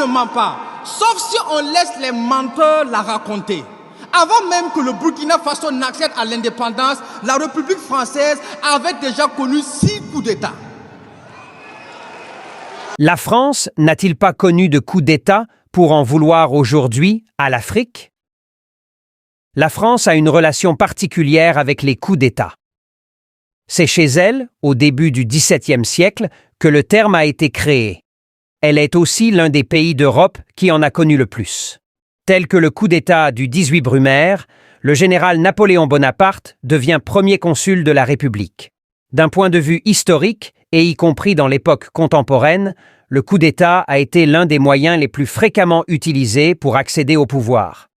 ne ment pas, sauf si on laisse les menteurs la raconter. Avant même que le Burkina Faso n'accède à l'indépendance, la République française avait déjà connu 6 coups d'État. La France n'a-t-il pas connu de coups d'État pour en vouloir aujourd'hui à l'Afrique? La France a une relation particulière avec les coups d'État. C'est chez elle, au début du XVIIe siècle, que le terme a été créé. Elle est aussi l'un des pays d'Europe qui en a connu le plus. Tel que le coup d'État du 18 Brumaire, le général Napoléon Bonaparte devient premier consul de la République. D'un point de vue historique, et y compris dans l'époque contemporaine, le coup d'État a été l'un des moyens les plus fréquemment utilisés pour accéder au pouvoir.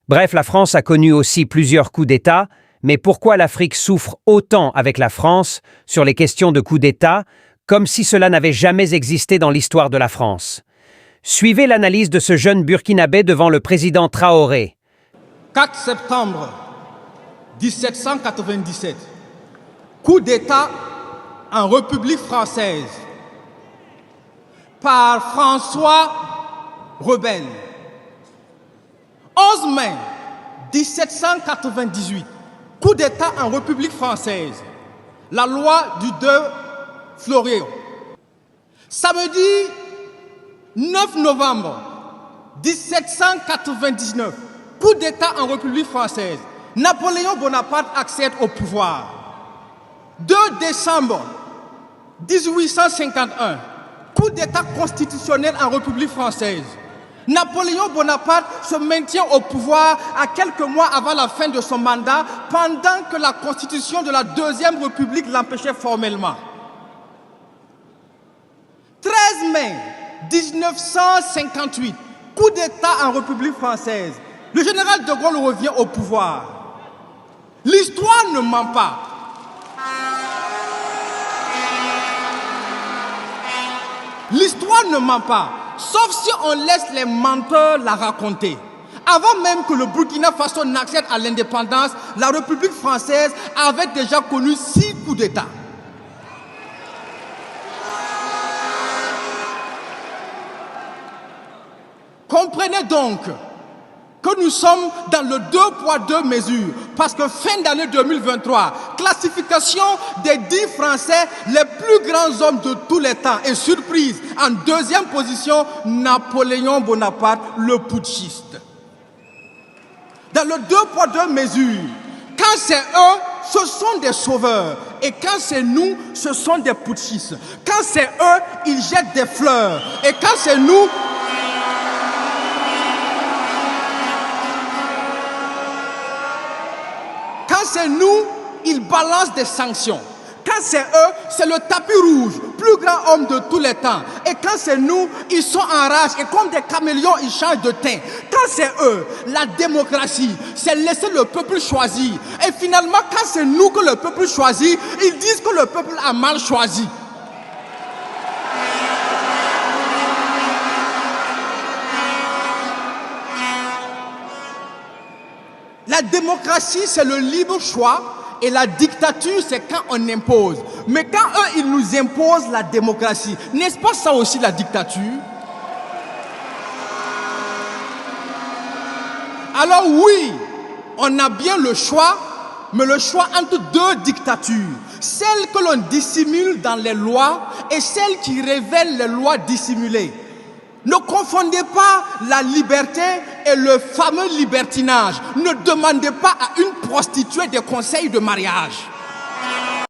Bref, la France a connu aussi plusieurs coups d'État, mais pourquoi l'Afrique souffre autant avec la France sur les questions de coups d'État, comme si cela n'avait jamais existé dans l'histoire de la France? Suivez l'analyse de ce jeune Burkinabé devant le président Traoré. 4 septembre 1797, coup d'État en République française par François Rebelle. 11 mai 1798, coup d'État en République française, la loi du 2 Floréo. Samedi 9 novembre 1799, coup d'État en République française, Napoléon Bonaparte accède au pouvoir. 2 décembre 1851, coup d'État constitutionnel en République française. Napoléon Bonaparte se maintient au pouvoir à quelques mois avant la fin de son mandat, pendant que la constitution de la Deuxième République l'empêchait formellement. 13 mai 1958, coup d'État en République française. Le général de Gaulle revient au pouvoir. L'histoire ne ment pas. L'histoire ne ment pas, sauf si on laisse les menteurs la raconter. Avant même que le Burkina Faso n'accède à l'indépendance, la République française avait déjà connu 6 coups d'État. Comprenez donc que nous sommes dans le 2 poids 2 mesures, parce que fin d'année 2023, classification des 10 Français les plus grands hommes de tous les temps, et surprise, en 2e position, Napoléon Bonaparte, le putschiste. Dans le 2 poids 2 mesures, quand c'est eux, ce sont des sauveurs, et quand c'est nous, ce sont des putschistes. Quand c'est eux, ils jettent des fleurs, et quand c'est nous, c'est nous, ils balancent des sanctions. Quand c'est eux, c'est le tapis rouge, plus grand homme de tous les temps. Et quand c'est nous, ils sont en rage et comme des caméléons, ils changent de teint. Quand c'est eux, la démocratie, c'est laisser le peuple choisir. Et finalement, quand c'est nous que le peuple choisit, ils disent que le peuple a mal choisi. La démocratie, c'est le libre choix, et la dictature, c'est quand on impose. Mais quand eux, ils nous imposent la démocratie, n'est-ce pas ça aussi la dictature? Alors oui, on a bien le choix, mais le choix entre 2 dictatures. Celle que l'on dissimule dans les lois et celle qui révèle les lois dissimulées. Ne confondez pas la liberté et le fameux libertinage. Ne demandez pas à une prostituée des conseils de mariage.